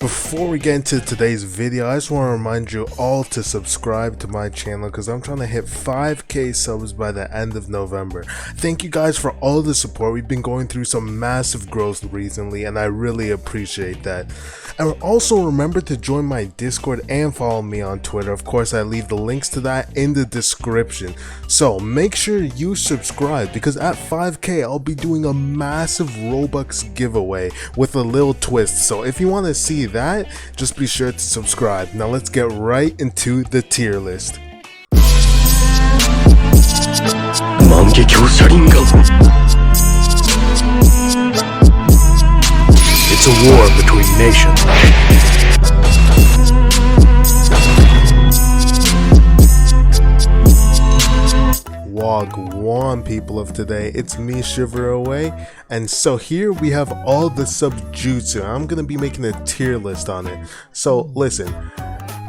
Before we get into today's video, I just want to remind you all to subscribe to my channel because I'm trying to hit 5k subs by the end of November. Thank you guys for all the support. We've been going through some massive growth recently and I really appreciate that. And also remember to join my Discord and follow me on Twitter. Of course, I leave the links to that in the description. So make sure you subscribe because at 5k I'll be doing a massive Robux giveaway with a little twist. So if you want to see that, just be sure to subscribe. Now let's get right into the tier list. It's a war between nations. WAGWAN, people of today, it's me, Shiver Away, and so here we have all the Subjutsu. I'm gonna be making a tier list on it. So listen,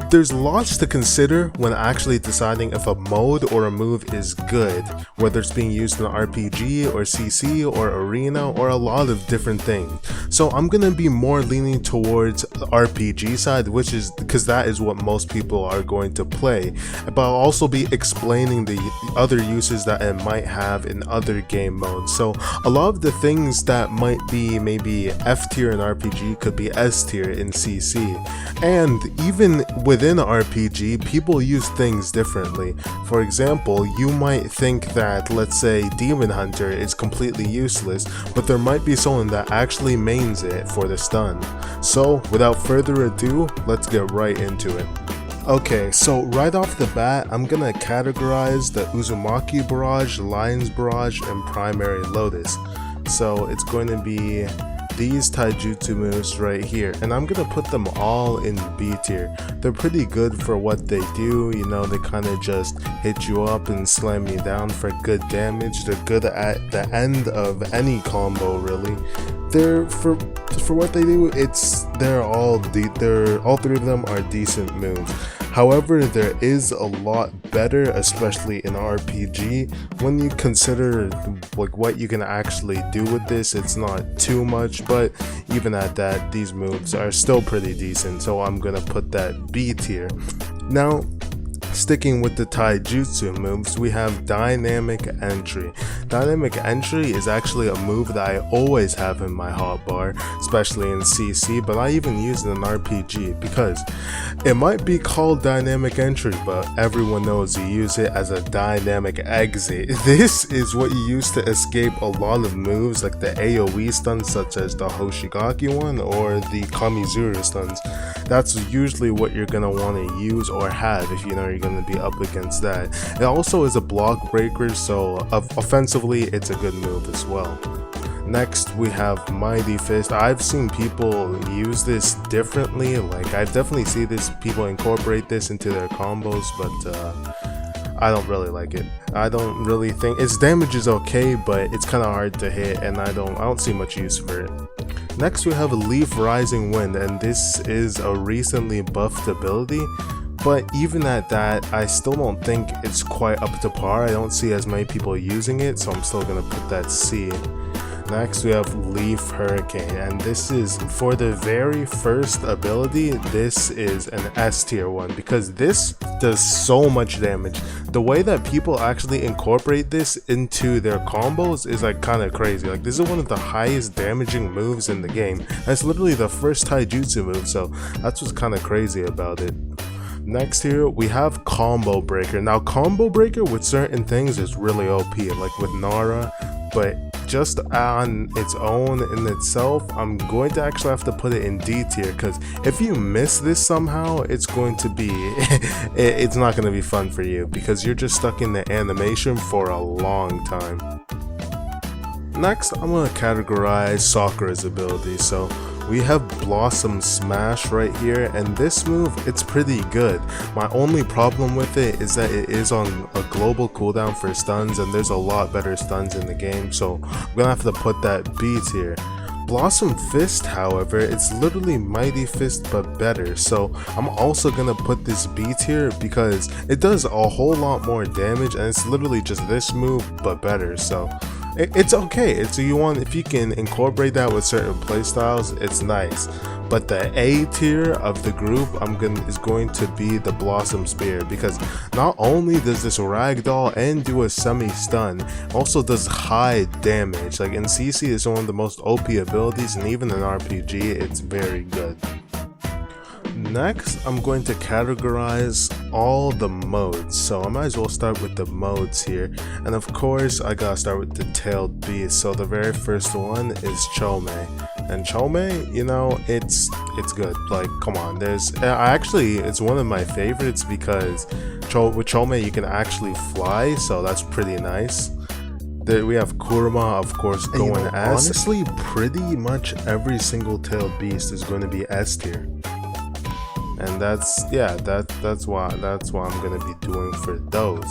there's lots to consider when actually deciding if a mode or a move is good, whether it's being used in RPG or CC or arena or a lot of different things. So I'm gonna be more leaning towards the RPG side, which is because that is what most people are going to play, but I'll also be explaining the other uses that it might have in other game modes. So a lot of the things that might be maybe F tier in RPG could be S tier in CC, and even within RPG, people use things differently. For example, you might think that, let's say, Demon Hunter is completely useless, but there might be someone that actually mains it for the stun. So without further ado, let's get right into it. Okay, so right off the bat, I'm gonna categorize the Uzumaki Barrage, Lion's Barrage, and Primary Lotus. So it's going to be these Taijutsu moves right here, and I'm gonna put them all in B tier. They're pretty good for what they do, you know, they kind of just hit you up and slam you down for good damage. They're good at the end of any combo, really. They're for what they do, all three of them are decent moves. However, there is a lot better, especially in RPG. When you consider like what you can actually do with this, it's not too much, but even at that, these moves are still pretty decent, so I'm gonna put that B tier. Now, sticking with the Taijutsu moves, we have Dynamic Entry. Dynamic Entry is actually a move that I always have in my hotbar, especially in CC, but I even use it in RPG because it might be called Dynamic Entry, but everyone knows you use it as a Dynamic Exit. This is what you use to escape a lot of moves like the AoE stuns such as the Hoshigaki one or the Kamizuru stuns. That's usually what you're going to want to use or have if you know you're going to be up against that. It also is a block breaker, so offensively it's a good move as well. Next we have Mighty Fist. I've seen people use this differently, like I've definitely seen people incorporate this into their combos, but I don't really like it. I don't really think its damage is okay, but it's kind of hard to hit and I don't see much use for it. Next we have Leaf Rising Wind, and this is a recently buffed ability, but even at that, I still don't think it's quite up to par. I don't see as many people using it, so I'm still gonna put that C. Next we have Leaf Hurricane, and this is for the very first ability. This is an S tier one because this does so much damage. The way that people actually incorporate this into their combos is like kind of crazy. Like this is one of the highest damaging moves in the game. That's literally the first Taijutsu move, so that's what's kind of crazy about it. Next here we have Combo Breaker. Now Combo Breaker with certain things is really OP, like with Nara, but just on its own in itself, I'm going to actually have to put it in D tier because if you miss this somehow, it's going to be it's not going to be fun for you because you're just stuck in the animation for a long time. Next, I'm going to categorize Sakura's ability. So we have Blossom Smash right here, and this move, it's pretty good. My only problem with it is that it is on a global cooldown for stuns, and there's a lot better stuns in the game, so I'm gonna have to put that B tier. Blossom Fist, however, it's literally Mighty Fist but better, so I'm also gonna put this B tier because it does a whole lot more damage and it's literally just this move but better, so it's okay. If you can incorporate that with certain playstyles, it's nice. but the A tier of the group is going to be the Blossom Spear, because not only does this ragdoll and do a semi-stun, also does high damage. Like in CC, it's one of the most OP abilities, and even in RPG, it's very good. Next, I'm going to categorize all the modes, so I might as well start with the modes here. And of course, I gotta start with the tailed beast. So the very first one is Chome, and Chome, you know, it's good. Like, come on, it's one of my favorites because with Chome you can actually fly, so that's pretty nice. We have Kurama, of course, going S. Honestly, pretty much every single tailed beast is going to be S tier. And that's what I'm gonna be doing for those.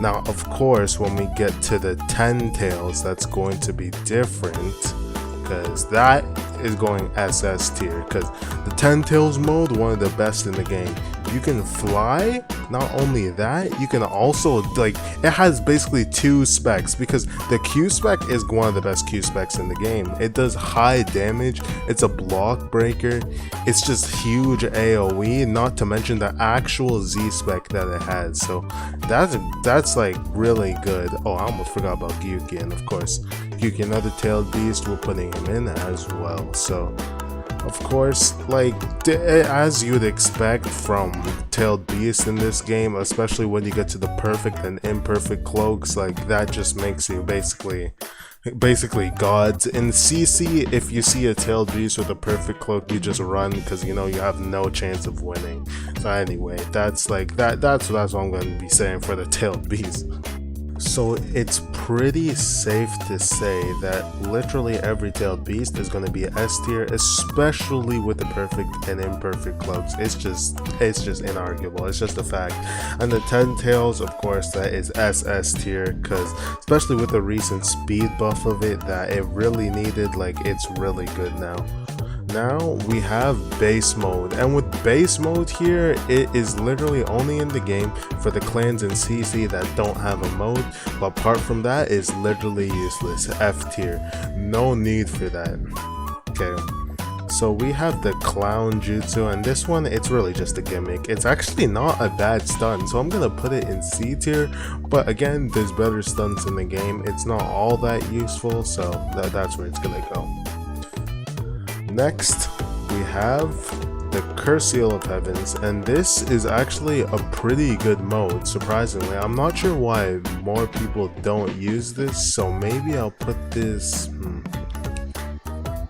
Now, of course, when we get to the 10 tails, that's going to be different, because that is going SS tier. Because the 10 tails mode, one of the best in the game. You can fly. Not only that, you can also, like, it has basically 2 specs, because the Q spec is one of the best Q specs in the game. It does high damage, it's a block breaker, it's just huge AoE, not to mention the actual Z spec that it has. So that's like really good. Oh, I almost forgot about Gyuki, and of course Gyuki, another tailed beast, we're putting him in as well. So of course, like, as you'd expect from tailed beasts in this game, especially when you get to the perfect and imperfect cloaks, like, that just makes you basically gods. In CC, if you see a tailed beast with a perfect cloak, you just run, because you know you have no chance of winning. So anyway, that's what I'm going to be saying for the tailed beast. So it's pretty safe to say that literally every tailed beast is going to be S tier, especially with the perfect and imperfect cloaks. It's just inarguable. It's just a fact. And the 10 tails, of course, that is SS tier, because especially with the recent speed buff of it that it really needed, like, it's really good now. Now we have base mode, and with base mode here, it is literally only in the game for the clans in CC that don't have a mode, but apart from that, it's literally useless. F tier, no need for that. Okay, so we have the clown jutsu, and this one, it's really just a gimmick. It's actually not a bad stun, so I'm gonna put it in C tier, but again, there's better stuns in the game. It's not all that useful, so that's where it's gonna go. Next, we have the Curse Seal of Heavens, and this is actually a pretty good mode, surprisingly. I'm not sure why more people don't use this, so maybe I'll put this...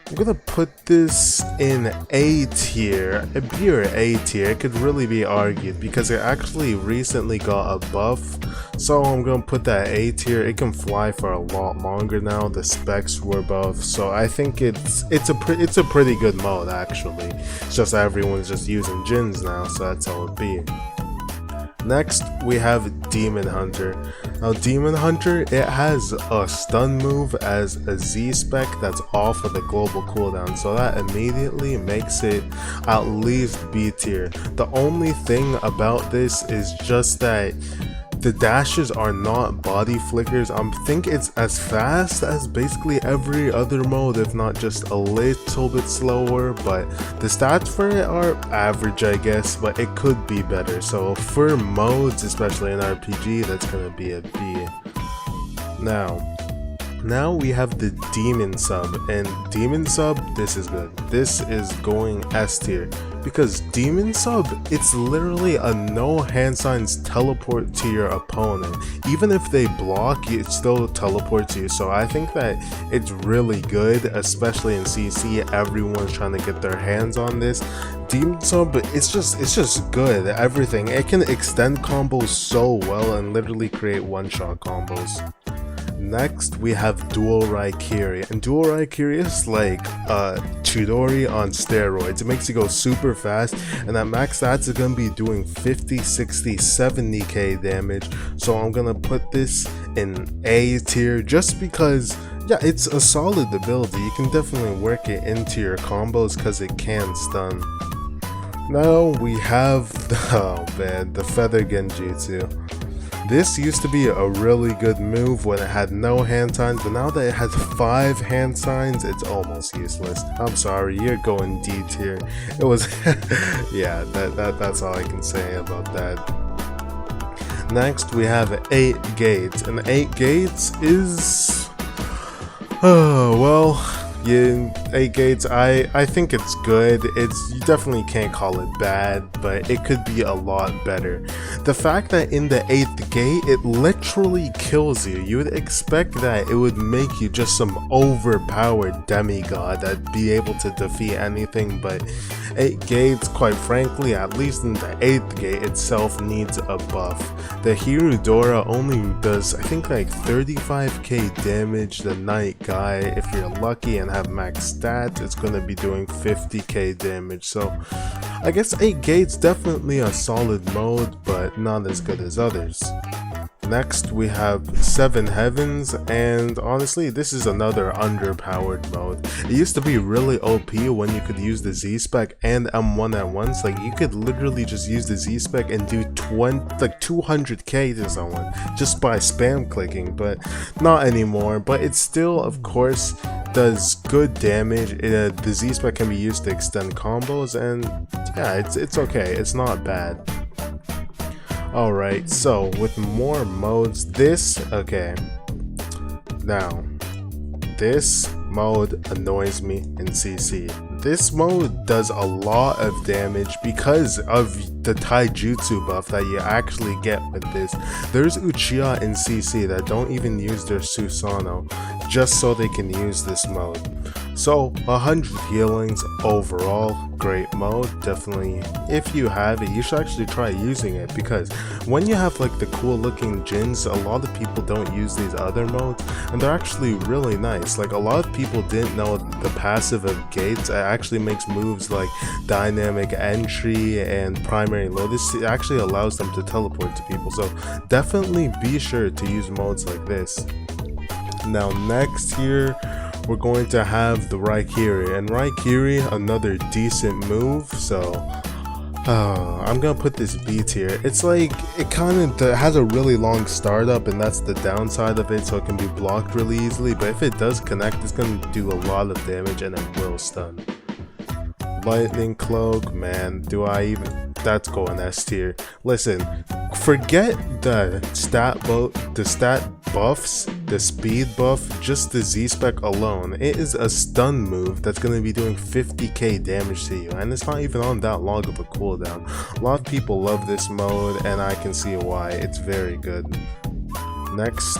I'm gonna put this in A tier. A B or A tier, it could really be argued, because it actually recently got a buff. So I'm gonna put that A tier. It can fly for a lot longer now. The specs were buffed, so I think it's a pretty good mode actually. It's just everyone's just using Jins now, so that's how it be. Next, we have Demon Hunter. Now, Demon Hunter, it has a stun move as a Z spec that's off of the global cooldown, so that immediately makes it at least B tier. The only thing about this is just that the dashes are not body flickers. I think it's as fast as basically every other mode, if not just a little bit slower, but the stats for it are average, I guess, but it could be better. So for modes, especially in RPG, that's gonna be a B. Now we have the Demon Sub, and Demon Sub, this is good. This is going S tier, because Demon Sub, it's literally a no hand signs teleport to your opponent. Even if they block, it still teleports you, so I think that it's really good, especially in CC. Everyone's trying to get their hands on this. Demon Sub, it's just good. Everything, it can extend combos so well and literally create one-shot combos. Next, we have Dual Raikiri, and Dual Raikiri is like Chidori on steroids. It makes you go super fast, and at max stats, it's gonna be doing 50, 60, 70k damage. So I'm gonna put this in A tier just because, yeah, it's a solid ability. You can definitely work it into your combos because it can stun. Now we have the Feather Genjutsu. This used to be a really good move when it had no hand signs, but now that it has 5 hand signs, it's almost useless. I'm sorry, you're going D tier. It was, yeah, that's all I can say about that. Next, we have 8 gates, and 8 gates is, oh, well, yeah, 8 gates, I think it's good. You definitely can't call it bad, but it could be a lot better. The fact that in the 8th gate, it literally kills you. You would expect that it would make you just some overpowered demigod that'd be able to defeat anything, but 8 gates, quite frankly, at least in the 8th gate itself, needs a buff. The Hirudora only does, I think, like 35k damage. The Night Guy, if you're lucky and have max stats, it's gonna be doing 50k damage. So I guess 8 gates definitely a solid mode, but not as good as others. Next, we have 7 Heavens, and honestly, this is another underpowered mode. It used to be really OP when you could use the Z-Spec and M1 at once. Like, you could literally just use the Z-Spec and do 200k to someone just by spam clicking, but not anymore. But it still, of course, does good damage. The Z-Spec can be used to extend combos, and yeah, it's okay. It's not bad. Alright, so with more modes, okay, now, this mode annoys me in CC. This mode does a lot of damage because of the Taijutsu buff that you actually get with this. There's Uchiha in CC that don't even use their Susanoo just so they can use this mode. So 100 healings overall, great mode. Definitely, if you have it, you should actually try using it, because when you have like the cool looking Jins, a lot of people don't use these other modes and they're actually really nice. Like, a lot of people didn't know the passive of Gates actually makes moves like dynamic entry and primary lotus. It actually allows them to teleport to people, so definitely be sure to use modes like this. Now next here, we're going to have the Raikiri, and Raikiri, another decent move, so I'm gonna put this B tier. It's like, it kind of has a really long startup, and that's the downside of it, so it can be blocked really easily, but if it does connect, it's gonna do a lot of damage and it will stun. Lightning Cloak, man, that's going S tier. Listen, forget the stat buffs, the speed buff, just the Z-Spec alone. It is a stun move that's going to be doing 50k damage to you, and it's not even on that long of a cooldown. A lot of people love this mode, and I can see why. It's very good. Next,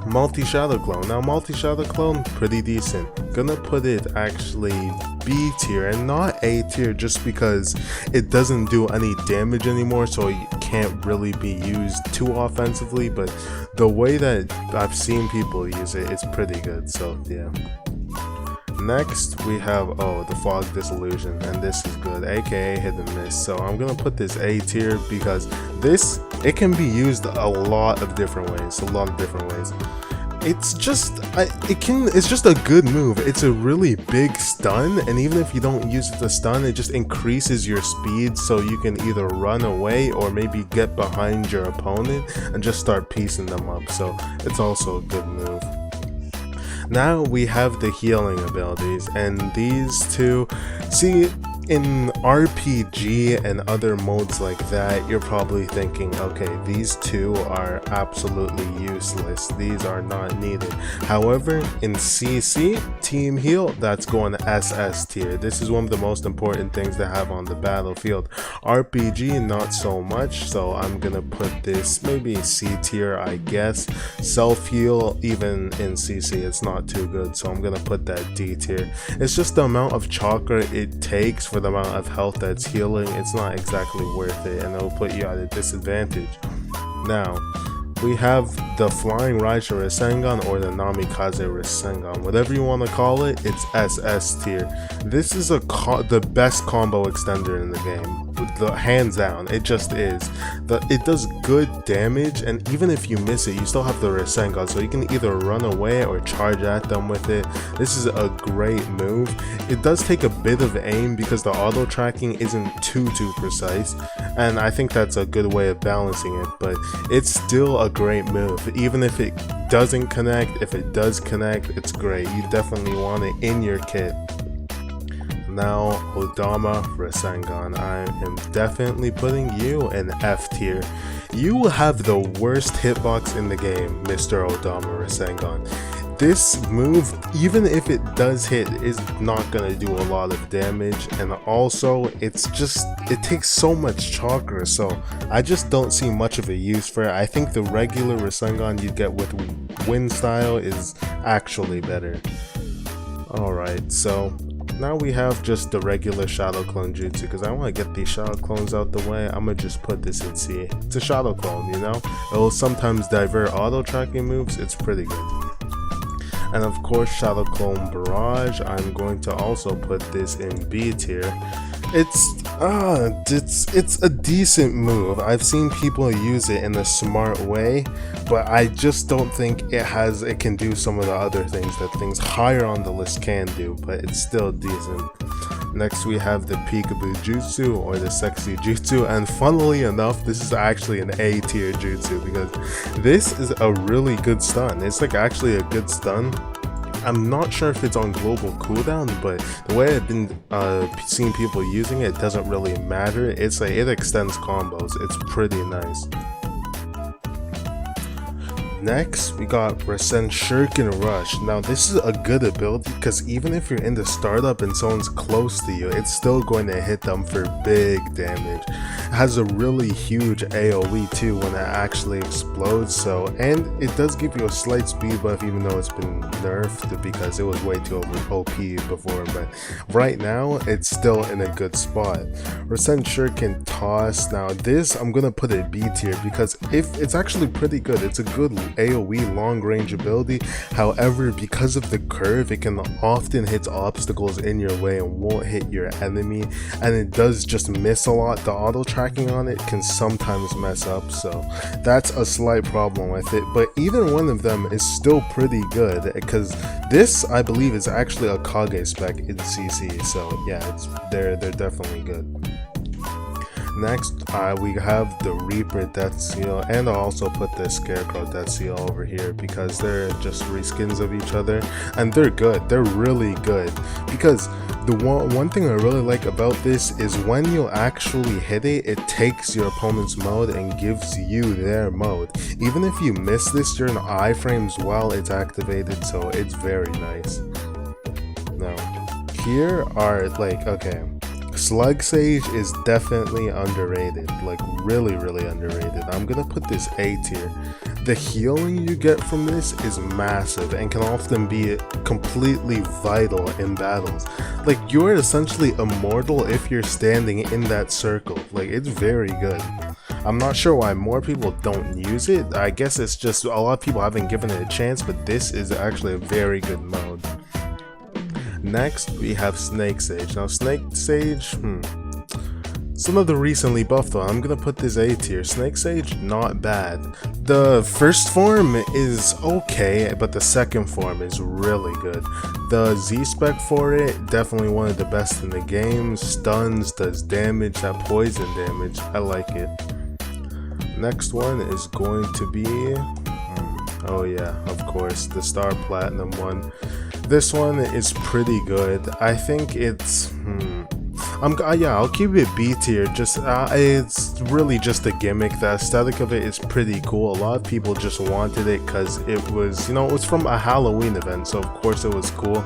Multi-Shadow Clone. Now, Multi-Shadow Clone, pretty decent. Gonna put it actually B tier and not A tier, just because it doesn't do any damage anymore, so it can't really be used too offensively, but the way that I've seen people use it, it's pretty good, so yeah. Next, we have, the Fog Disillusion, and this is good, aka Hit and Miss. So I'm gonna put this A tier because it can be used a lot of different ways, It's just a good move. It's a really big stun, and even if you don't use it to stun, it just increases your speed, so you can either run away or maybe get behind your opponent and just start piecing them up. So it's also a good move. Now we have the healing abilities, and these two, see, in RPG and other modes like that, you're probably thinking, okay, these two are absolutely useless, these are not needed. However, in CC, Team Heal, that's going SS tier. This is one of the most important things to have on the battlefield. RPG, not so much, so I'm gonna put this maybe C tier, I guess. Self heal, even in CC, it's not too good, so I'm gonna put that D tier. It's just the amount of chakra it takes for the amount of health that's healing. It's not exactly worth it, and it'll put you at a disadvantage. Now, we have the Flying Raisha Rasengan, or the Namikaze Rasengan, whatever you want to call it. It's SS tier. This is the best combo extender in the game. the hands down. It just is. It does good damage, and even if you miss it, you still have the rasengan, so you can either run away or charge at them with it. This is a great move. It does take a bit of aim because the auto tracking isn't too precise, and I think that's a good way of balancing it, but it's still a great move. Even if it doesn't connect, if it does connect, it's great. You definitely want it in your kit. Now, Odama Rasengan, I am definitely putting you in F tier. You have the worst hitbox in the game, Mr. Odama Rasengan. This move, even if it does hit, is not gonna do a lot of damage, and also it takes so much chakra, so I just don't see much of a use for it. I think the regular Rasengan you get with wind style is actually better. Alright, so now we have just the regular shadow clone jutsu, because I want to get these shadow clones out the way. I'm gonna just put this in C. It's a shadow clone, you know? It will sometimes divert auto tracking moves. It's pretty good. And of course, shadow clone barrage, I'm going to also put this in B tier. It's a decent move. I've seen people use it in a smart way, but I just don't think it can do some of the other things that things higher on the list can do, but it's still decent. Next we have the peekaboo jutsu, or the sexy jutsu, and funnily enough, this is actually an A tier jutsu because this is a really good stun. It's like actually a good stun. I'm not sure if it's on global cooldown, but the way I've been seeing people using it doesn't really matter. It's like it extends combos. It's pretty nice. Next, we got Rasen Shuriken Rush. Now, this is a good ability because even if you're in the startup and someone's close to you, it's still going to hit them for big damage. It has a really huge AoE too when it actually explodes, and it does give you a slight speed buff even though it's been nerfed because it was way too OP before, but right now, it's still in a good spot. Rasen Shuriken Toss. Now, this, I'm going to put it B tier because it's actually pretty good. It's a good AoE long range ability. However, because of the curve, it can often hit obstacles in your way and won't hit your enemy, and it does just miss a lot. The auto tracking on it can sometimes mess up, so that's a slight problem with it, but either one of them is still pretty good because this, I believe, is actually a Kage spec in CC, so yeah, they're definitely good. Next, we have the Reaper Death Seal, and I'll also put the Scarecrow Death Seal over here because they're just reskins of each other, and they're good. They're really good because the one thing I really like about this is when you actually hit it, it takes your opponent's mode and gives you their mode. Even if you miss this during iframes while it's activated, so it's very nice. Now, here are okay. Slug Sage is definitely underrated, like really underrated. I'm gonna put this A tier. The healing you get from this is massive and can often be completely vital in battles. Like, you're essentially immortal if you're standing in that circle. Like, it's very good. I'm not sure why more people don't use it. I guess it's just a lot of people haven't given it a chance, but this is actually a very good mode. Next, we have Snake Sage. Now, Snake Sage, some of the recently buffed one. I'm gonna put this A tier. Snake Sage, not bad. The first form is okay, but the second form is really good. The Z-spec for it, definitely one of the best in the game. Stuns, does damage, that poison damage. I like it. Next one is going to be, oh yeah, of course, the Star Platinum one. This one is pretty good. I think it's I'll keep it B tier. Just it's really just a gimmick. The aesthetic of it is pretty cool. A lot of people just wanted it because it was, it was from a Halloween event, so of course it was cool.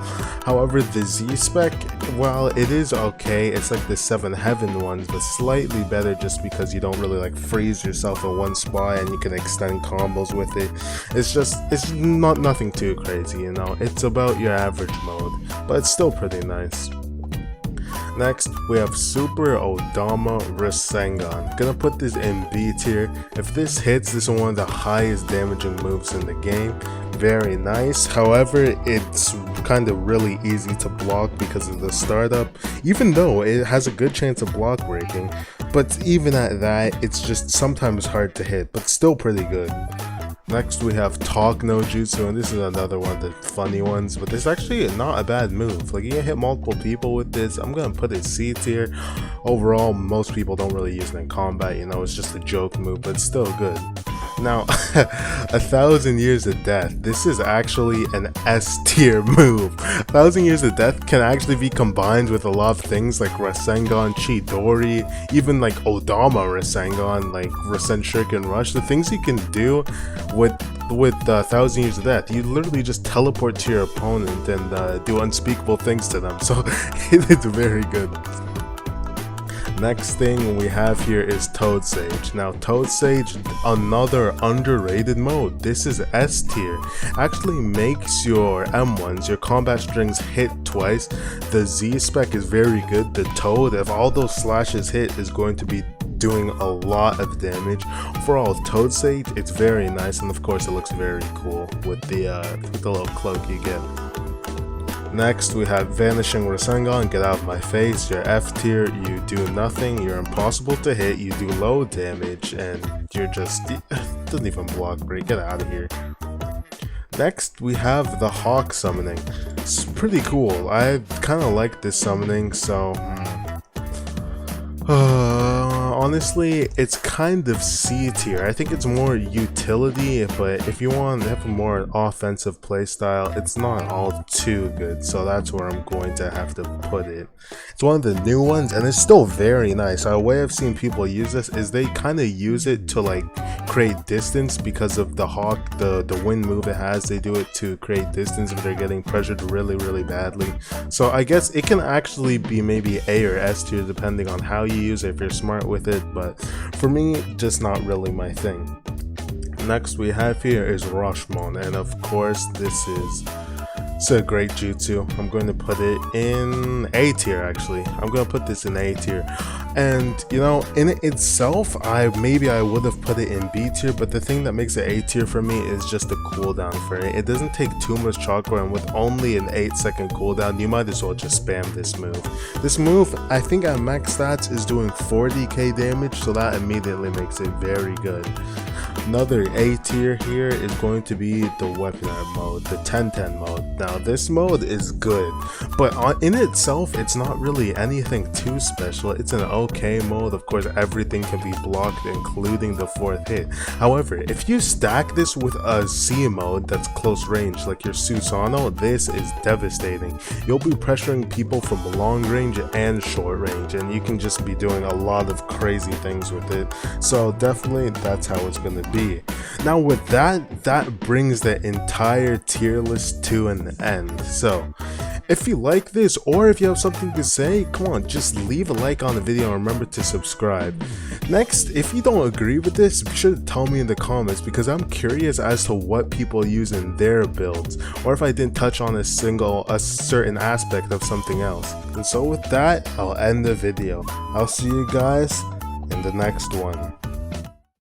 However, the Z spec, while it is okay, it's like the Seven Heaven ones, but slightly better just because you don't really freeze yourself in one spot and you can extend combos with it. It's nothing too crazy, It's about your average mode, but it's still pretty nice. Next, we have Super Odama Rasengan. Gonna put this in B tier. If this hits, this is one of the highest damaging moves in the game. Very nice. However, it's kind of really easy to block because of the startup, even though it has a good chance of block breaking. But even at that, it's just sometimes hard to hit, but still pretty good. Next we have Talk no Jutsu, and this is another one of the funny ones, but it's actually not a bad move. Like, you can hit multiple people with this. I'm gonna put it C tier. Overall, most people don't really use it in combat, you know, it's just a joke move, but it's still good. Now, 1,000 Years of Death. This is actually an S tier move. 1,000 Years of Death can actually be combined with a lot of things like Rasengan, Chidori, even like Odama Rasengan, like Rasen Shuriken Rush. The things you can do with 1,000 Years of Death, you literally just teleport to your opponent and do unspeakable things to them. So it's very good. Next thing we have here is Toad Sage. Now, Toad Sage, another underrated mode. This is S tier. Actually makes your M1s, your combat strings, hit twice. The Z spec is very good. The Toad, if all those slashes hit, is going to be doing a lot of damage. For all Toad Sage, it's very nice, and of course it looks very cool with the little cloak you get. Next, we have Vanishing Rasengan. Get out of my face. You're F tier, you do nothing, you're impossible to hit, you do low damage, and you're just, doesn't even block break. Get out of here. Next, we have the Hawk summoning. It's pretty cool. I kind of like this summoning, so honestly, it's kind of C tier. I think it's more utility, but if you want to have a more offensive playstyle, it's not all too good, so that's where I'm going to have to put it. It's one of the new ones, and it's still very nice. A way I've seen people use this is they kind of use it to like create distance because of the Hawk, the wind move it has. They do it to create distance if they're getting pressured really badly. So I guess it can actually be maybe A or S tier depending on how you use it, if you're smart with it, but for me, just not really my thing. Next we have here is Rashomon, and of course this is a great jutsu. I'm going to put it in A tier. Actually, I'm going to put this in A tier, and you know, in it itself, maybe I would have put it in B tier, but the thing that makes it A tier for me is just the cooldown for it. It doesn't take too much chakra, and with only an 8-second cooldown, you might as well just spam this move. This move, I think at max stats, is doing 40k damage, so that immediately makes it very good. Another A tier here is going to be the Weaponar mode, the 10-10 mode. Now this mode is good, but in itself it's not really anything too special. It's an okay mode. Of course, everything can be blocked, including the 4th hit. However, if you stack this with a C mode that's close range, like your Susanoo, this is devastating. You'll be pressuring people from long range and short range, and you can just be doing a lot of crazy things with it. So definitely that's how it's going to be. Now with that brings the entire tier list to an end. So if you like this, or if you have something to say, come on, just leave a like on the video and remember to subscribe. Next, if you don't agree with this, be sure to tell me in the comments, because I'm curious as to what people use in their builds, or if I didn't touch on a certain aspect of something else. And so with that, I'll end the video. I'll see you guys in the next one.